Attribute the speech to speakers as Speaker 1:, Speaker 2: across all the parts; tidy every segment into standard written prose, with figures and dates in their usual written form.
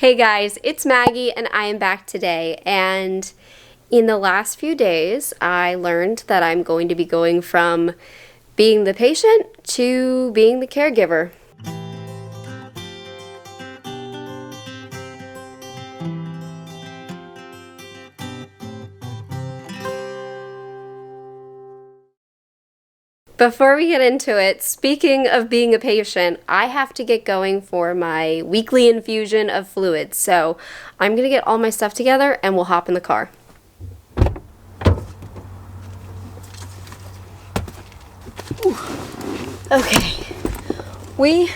Speaker 1: Hey guys, it's Maggie and I am back today, and in the last few days I learned that I'm going to be going from being the patient to being the caregiver. Before we get into it, speaking of being a patient, I have to get going for my weekly infusion of fluids. So I'm going to get all my stuff together and we'll hop in the car. Ooh. Okay, we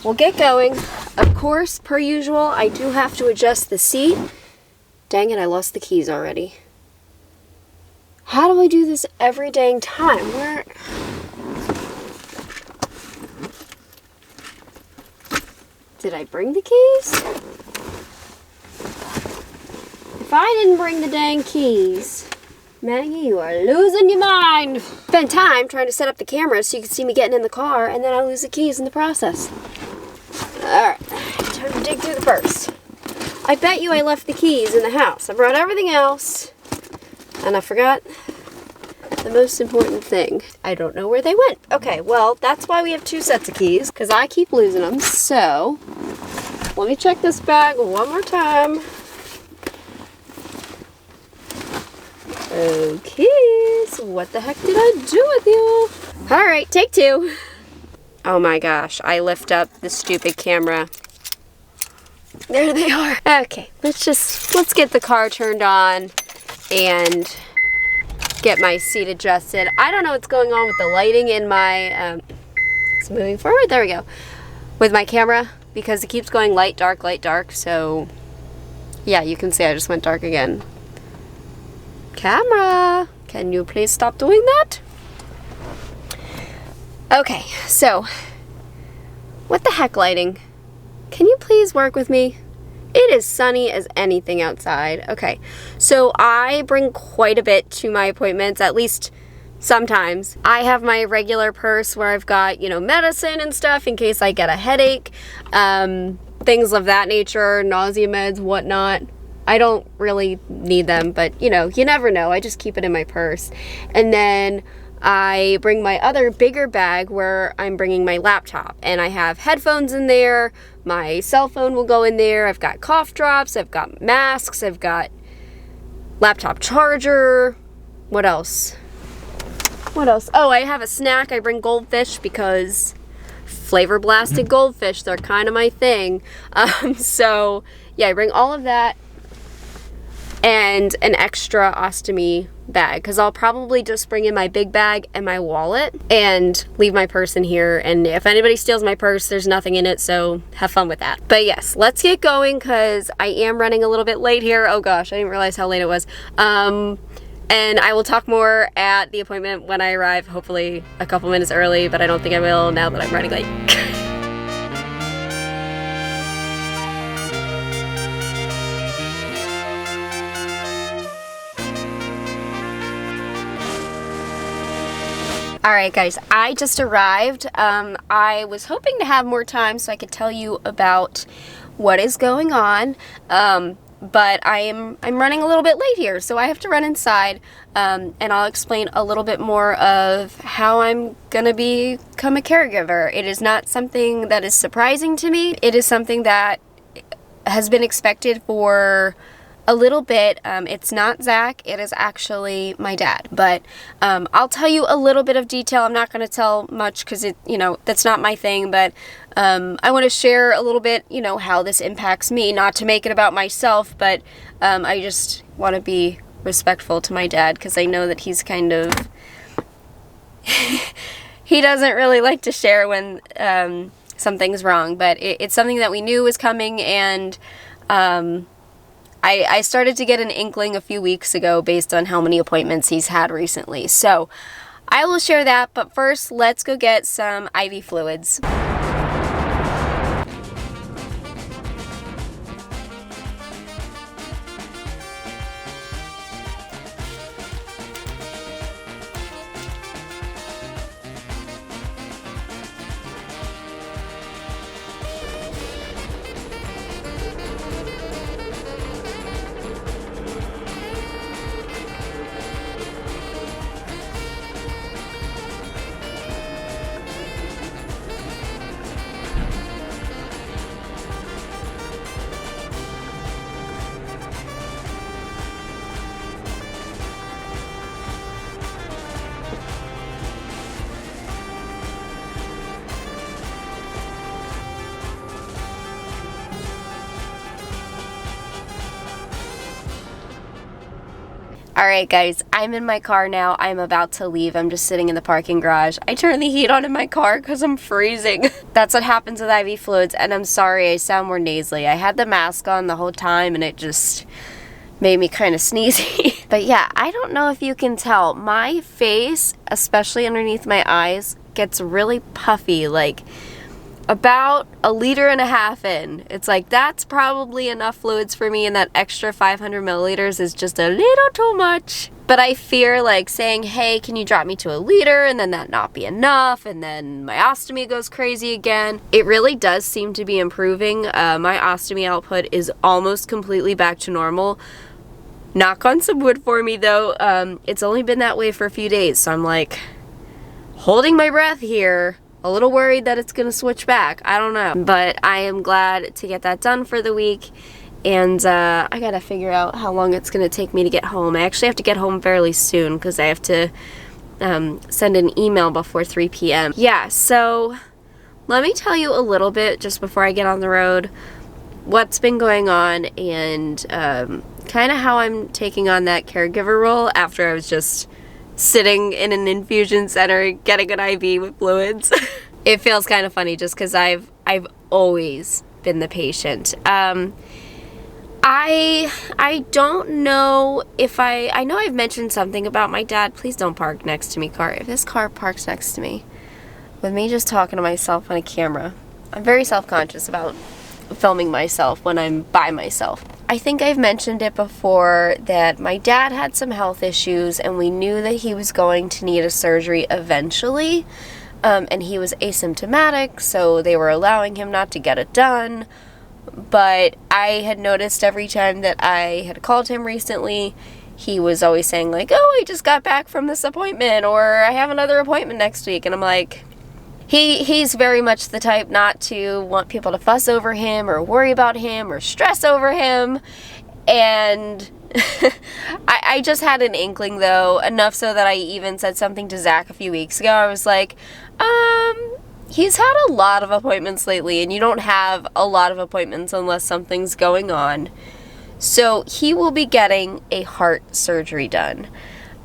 Speaker 1: will get going. Of course, per usual, I do have to adjust the seat. Dang it, I lost the keys already. How do I do this every dang time? Where? Did I bring the keys? If I didn't bring the dang keys, Maggie, you are losing your mind. Spent time trying to set up the camera so you can see me getting in the car, and then I lose the keys in the process. Alright, time to dig through the purse. I bet you I left the keys in the house. I brought everything else. And I forgot the most important thing. I don't know where they went. Okay, well, that's why we have two sets of keys, because I keep losing them. So, let me check this bag one more time. Okay, so what the heck did I do with you? Alright, take two. Oh my gosh, I lift up the stupid camera. There they are. Okay, let's get the car turned on and get my seat adjusted. I don't know what's going on with the lighting in my, it's moving forward, there we go, with my camera, because it keeps going light, dark, so, yeah, you can see I just went dark again. Camera, can you please stop doing that? Okay, so, what the heck, lighting? Can you please work with me? It is sunny as anything outside. Okay, so I bring quite a bit to my appointments, at least sometimes. I have my regular purse where I've got, medicine and stuff in case I get a headache, things of that nature, nausea meds, whatnot. I don't really need them, but you never know. I just keep it in my purse. And then I bring my other bigger bag where I'm bringing my laptop, and I have headphones in there, my cell phone will go in there, I've got cough drops, I've got masks, I've got laptop charger, what else? Oh, I have a snack. I bring goldfish because flavor blasted goldfish, they're kind of my thing. So yeah, I bring all of that and an extra ostomy bag, because I'll probably just bring in my big bag and my wallet and leave my purse in here, and if anybody steals my purse, there's nothing in it, so have fun with that. But yes, let's get going because I am running a little bit late here. Oh gosh, I didn't realize how late it was. And I will talk more at the appointment when I arrive, hopefully a couple minutes early, but I don't think I will now that I'm running late. Alright guys, I just arrived. I was hoping to have more time so I could tell you about what is going on, but I'm running a little bit late here, so I have to run inside, and I'll explain a little bit more of how I'm gonna become a caregiver. It is not something that is surprising to me. It is something that has been expected for a little bit. It's not Zach, it is actually my dad, but I'll tell you a little bit of detail. I'm not going to tell much because that's not my thing, but I want to share a little bit, how this impacts me, not to make it about myself, but I just want to be respectful to my dad because I know that he's kind of he doesn't really like to share when something's wrong, but it's something that we knew was coming, and I started to get an inkling a few weeks ago based on how many appointments he's had recently. So I will share that, but first let's go get some IV fluids. Alright guys, I'm in my car now. I'm about to leave. I'm just sitting in the parking garage. I turned the heat on in my car because I'm freezing. That's what happens with IV fluids, and I'm sorry I sound more nasally. I had the mask on the whole time and it just made me kind of sneezy. But yeah, I don't know if you can tell. My face, especially underneath my eyes, gets really puffy, like about 1.5 liters in. It's like, that's probably enough fluids for me, and that extra 500 milliliters is just a little too much. But I fear like saying, hey, can you drop me to 1 liter, and then that not be enough, and then my ostomy goes crazy again. It really does seem to be improving. My ostomy output is almost completely back to normal. Knock on some wood for me though. It's only been that way for a few days, so I'm like holding my breath here. A little worried that it's gonna switch back. I don't know. But I am glad to get that done for the week. And I gotta figure out how long it's gonna take me to get home. I actually have to get home fairly soon because I have to send an email before 3 p.m. Yeah, so let me tell you a little bit just before I get on the road what's been going on, and kind of how I'm taking on that caregiver role after I was just sitting in an infusion center getting an IV with fluids. It feels kind of funny just because I've always been the patient. I don't know if I know I've mentioned something about my dad. Please don't park next to me, car. If this car parks next to me with me just talking to myself on a camera, I'm very self-conscious about filming myself when I'm by myself. I think I've mentioned it before that my dad had some health issues and we knew that he was going to need a surgery eventually, and he was asymptomatic, so they were allowing him not to get it done. But I had noticed every time that I had called him recently, he was always saying like, oh, I just got back from this appointment, or I have another appointment next week. And I'm like, he's very much the type not to want people to fuss over him or worry about him or stress over him. And I just had an inkling though, enough so that I even said something to Zach a few weeks ago. I was like, he's had a lot of appointments lately, and you don't have a lot of appointments unless something's going on. So he will be getting a heart surgery done.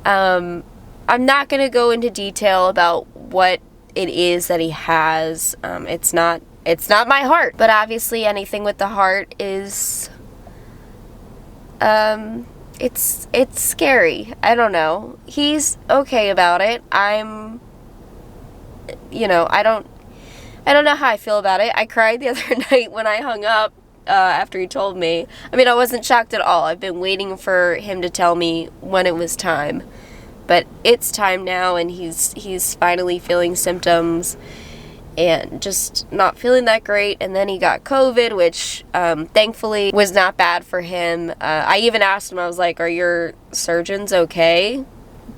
Speaker 1: I'm not going to go into detail about what it is that he has. It's not my heart, but obviously anything with the heart is it's scary. I don't know. He's okay about it. I don't know how I feel about it. I cried the other night when I hung up after he told me. I mean, I wasn't shocked at all. I've been waiting for him to tell me when it was time. But it's time now, and he's finally feeling symptoms and just not feeling that great. And then he got COVID, which thankfully was not bad for him. I even asked him, I was like, are your surgeons okay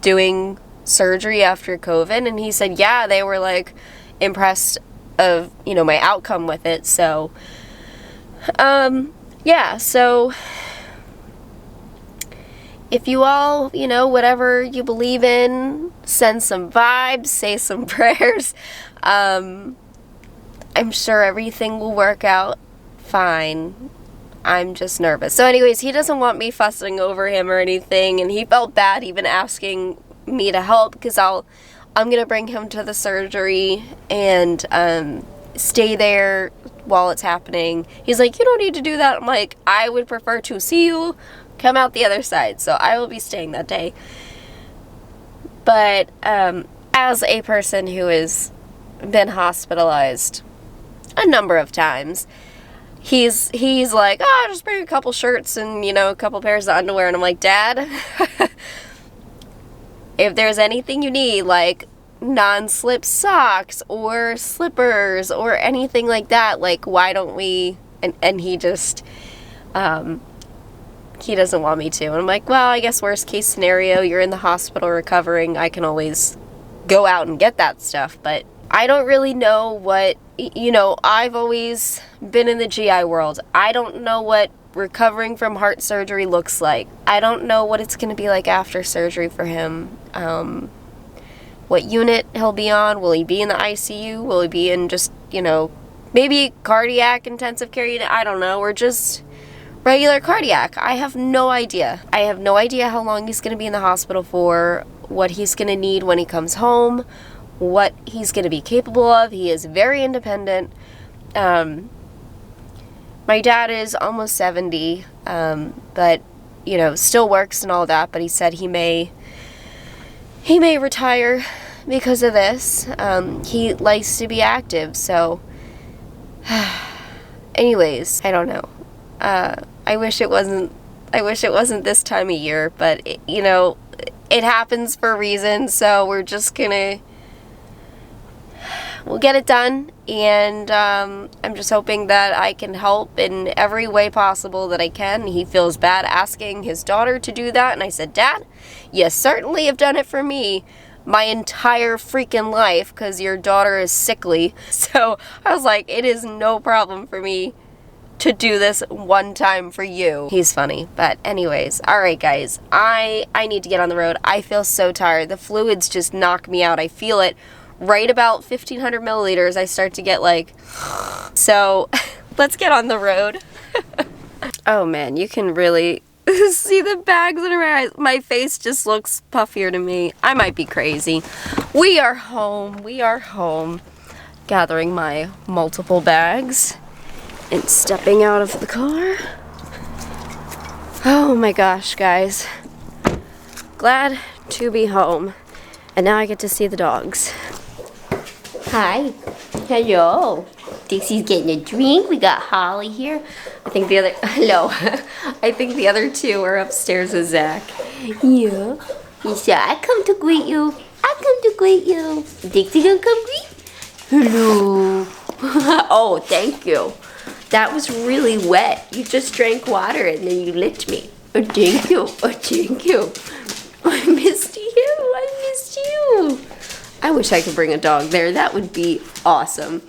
Speaker 1: doing surgery after COVID? And he said, yeah, they were like impressed of, my outcome with it. So, yeah, so if you all, whatever you believe in, send some vibes, say some prayers. I'm sure everything will work out fine. I'm just nervous. So anyways, he doesn't want me fussing over him or anything, and he felt bad even asking me to help because I'm going to bring him to the surgery and stay there while it's happening. He's like, you don't need to do that. I'm like, I would prefer to see you come out the other side, so I will be staying that day. But as a person who has been hospitalized a number of times, he's like, oh, just bring a couple shirts and a couple pairs of underwear. And I'm like, Dad, if there's anything you need, like non-slip socks or slippers or anything like that, like, why don't we? And he just he doesn't want me to. And I'm like, well, I guess worst case scenario, you're in the hospital recovering. I can always go out and get that stuff. But I don't really know what, I've always been in the GI world. I don't know what recovering from heart surgery looks like. I don't know what it's going to be like after surgery for him. What unit he'll be on. Will he be in the ICU? Will he be in just, maybe cardiac intensive care unit? I don't know. We're regular cardiac. I have no idea. I have no idea how long he's going to be in the hospital for, what he's going to need when he comes home, what he's going to be capable of. He is very independent. My dad is almost 70, but, you know, still works and all that, but he said he may retire because of this. He likes to be active, so anyways, I don't know. I wish it wasn't this time of year, but you know, it happens for a reason, so we'll get it done, and I'm just hoping that I can help in every way possible that I can. He feels bad asking his daughter to do that, and I said, Dad, you certainly have done it for me my entire freaking life because your daughter is sickly. So I was like, it is no problem for me to do this one time for you. He's funny. But anyways, alright guys, I need to get on the road. I feel so tired. The fluids just knock me out. I feel it right about 1,500 milliliters. I start to get like, so let's get on the road. Oh man, you can really see the bags in her eyes. My face just looks puffier to me. I might be crazy. We are home. Gathering my multiple bags and stepping out of the car. Oh my gosh, guys. Glad to be home. And now I get to see the dogs. Hi. Hello. Dixie's getting a drink. We got Holly here. I think the other, hello. I think the other two are upstairs with Zach. Yeah. You said I come to greet you. Dixie gonna come greet? Hello. Oh, thank you. That was really wet. You just drank water and then you licked me. Oh, thank you. I missed you. I wish I could bring a dog there. That would be awesome.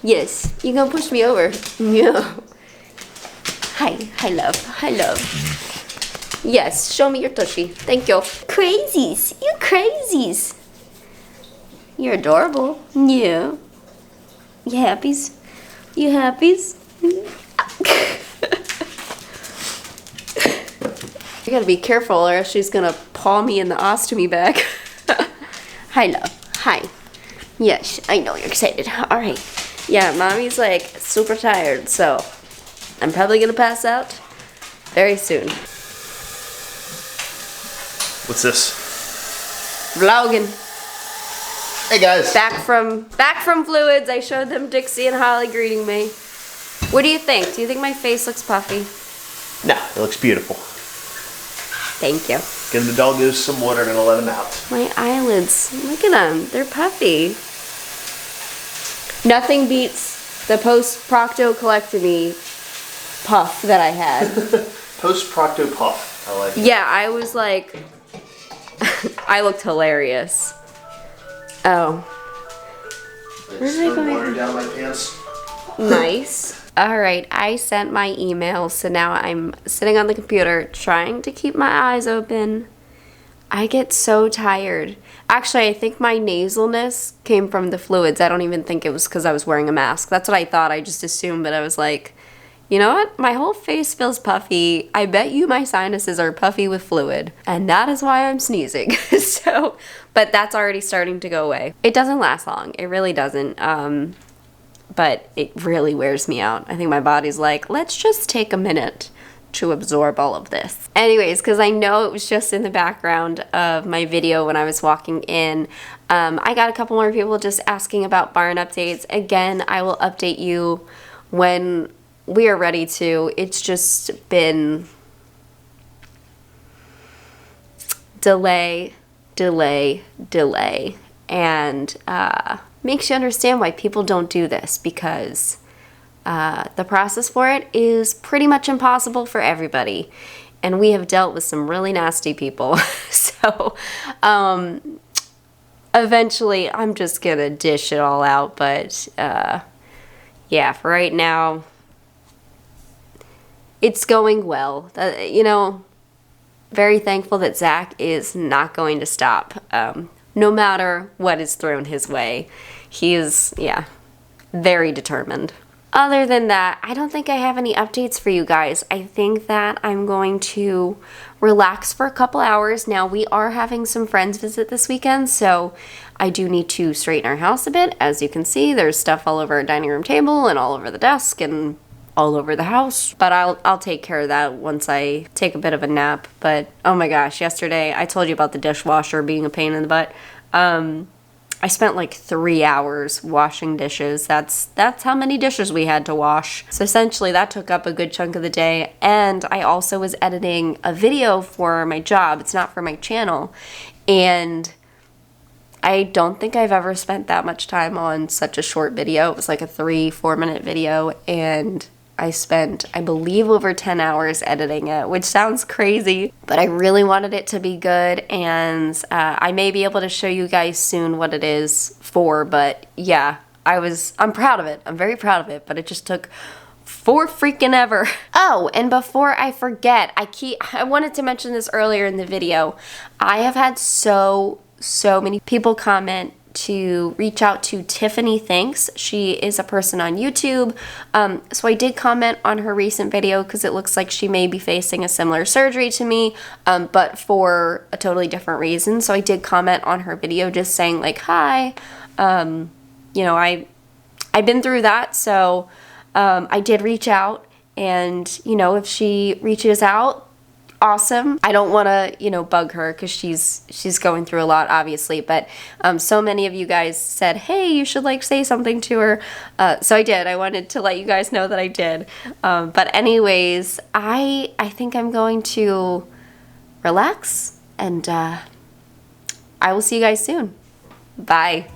Speaker 1: Yes, you gonna push me over? Yeah. Hi, love. Yes, show me your tushy. Thank you. Crazies, you crazies. You're adorable. Yeah. You happies? You gotta be careful or else she's gonna paw me in the ostomy bag. Hi, love. Hi. Yes, I know you're excited. All right. Yeah, mommy's like super tired, so I'm probably gonna pass out very soon.
Speaker 2: What's this?
Speaker 1: Vlogging.
Speaker 2: Hey guys.
Speaker 1: Back from fluids. I showed them Dixie and Holly greeting me. What do you think? Do you think my face looks puffy?
Speaker 2: No, it looks beautiful.
Speaker 1: Thank you.
Speaker 2: Give the doggos some water and I'll let them out.
Speaker 1: My eyelids, look at them. They're puffy. Nothing beats the post-proctocolectomy puff that I had.
Speaker 2: Post-procto puff. I like it.
Speaker 1: Yeah, I was like, I looked hilarious. Oh.
Speaker 2: Where did I go? Water down my pants.
Speaker 1: Nice. Alright, I sent my email, so now I'm sitting on the computer trying to keep my eyes open. I get so tired. Actually, I think my nasalness came from the fluids. I don't even think it was because I was wearing a mask. That's what I thought. I just assumed, but I was like, you know what? My whole face feels puffy. I bet you my sinuses are puffy with fluid. And that is why I'm sneezing. So, but that's already starting to go away. It doesn't last long. It really doesn't. But it really wears me out. I think my body's like, let's just take a minute to absorb all of this. Anyways, because I know it was just in the background of my video when I was walking in, I got a couple more people just asking about barn updates. Again, I will update you when we are ready to. It's just been delay, and makes you understand why people don't do this, because the process for it is pretty much impossible for everybody, and we have dealt with some really nasty people. So eventually I'm just gonna dish it all out, but yeah, for right now it's going well. You know, very thankful that Zach is not going to stop. No matter what is thrown his way. He is, yeah, very determined. other than that, I don't think I have any updates for you guys. I think that I'm going to relax for a couple hours. Now, we are having some friends visit this weekend, so I do need to straighten our house a bit. As you can see, there's stuff all over our dining room table and all over the desk and all over the house. But I'll take care of that once I take a bit of a nap. But oh my gosh, yesterday I told you about the dishwasher being a pain in the butt. I spent like 3 hours washing dishes. That's how many dishes we had to wash. So essentially that took up a good chunk of the day. And I also was editing a video for my job. It's not for my channel. And I don't think I've ever spent that much time on such a short video. It was like a 3-4 minute video, and I spent, I believe, over 10 hours editing it, which sounds crazy, but I really wanted it to be good, and I may be able to show you guys soon what it is for, but yeah, I'm proud of it. I'm very proud of it, but it just took for freaking ever. Oh, and before I forget, I wanted to mention this earlier in the video. I have had so many people comment to reach out to Tiffany Thanks. She is a person on YouTube. So I did comment on her recent video because it looks like she may be facing a similar surgery to me, but for a totally different reason. So I did comment on her video just saying like, hi, you know, I've been through that. So I did reach out, and, you know, if she reaches out, awesome. I don't want to, you know, bug her because she's going through a lot, obviously, but so many of you guys said, hey, you should like say something to her, so I did. I wanted to let you guys know that I did, but anyways, I think I'm going to relax, and I will see you guys soon. Bye.